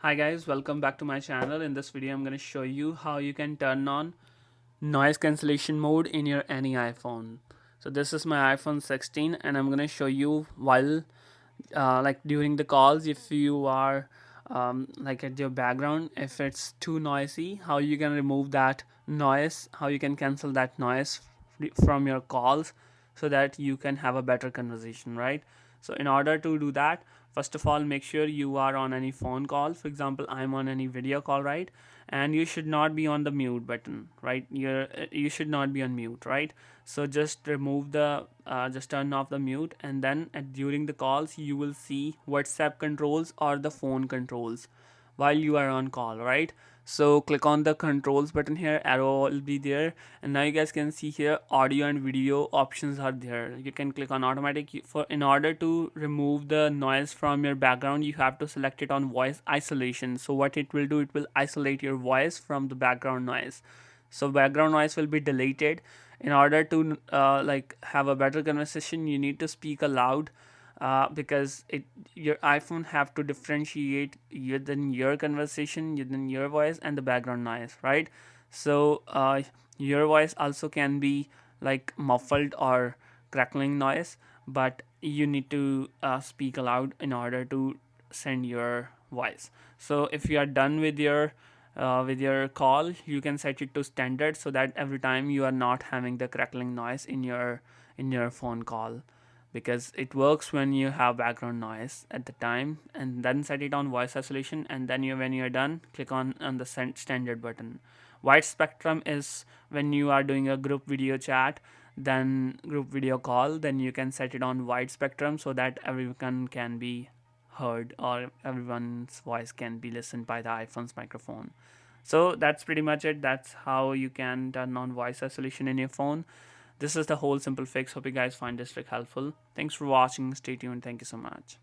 Hi guys, welcome back to my channel. In this video I'm going to show you how you can turn on noise cancellation mode in your any iPhone. So this is my iPhone 16 and I'm going to show you while like during the calls, if you are like at your background, if it's too noisy, how you can remove that noise, how you can cancel that noise from your calls so that you can have a better conversation, right? So in order to do that, first of all, make sure you are on any phone call. For example, I'm on any video call, right? And you should not be on the mute button, right? You should not be on mute, right? So just remove the just turn off the mute, and then during the calls you will see WhatsApp controls or the phone controls while you are on call, right? So click on the controls button here, arrow will be there, and now you guys can see here audio and video options are there. You can click on automatic. For in order to remove the noise from your background, you have to select it on voice isolation. So what it will do, it will isolate your voice from the background noise. So background noise will be deleted. In order to like have a better conversation, you need to speak aloud, because your iPhone have to differentiate your conversation, within your voice and the background noise, right? So your voice also can be like muffled or crackling noise, but you need to speak aloud in order to send your voice. So if you are done with your call, you can set it to standard so that every time you are not having the crackling noise in your phone call, because it works when you have background noise at the time. And then set it on voice isolation, and then when you're done, click on the standard button. Wide spectrum is when you are doing a group video chat, then group video call, then you can set it on wide spectrum so that everyone can be heard, or everyone's voice can be listened by the iPhone's microphone. So that's pretty much it. That's how you can turn on voice isolation in your phone. This is the whole simple fix. Hope you guys find this trick helpful. Thanks for watching. Stay tuned. Thank you so much.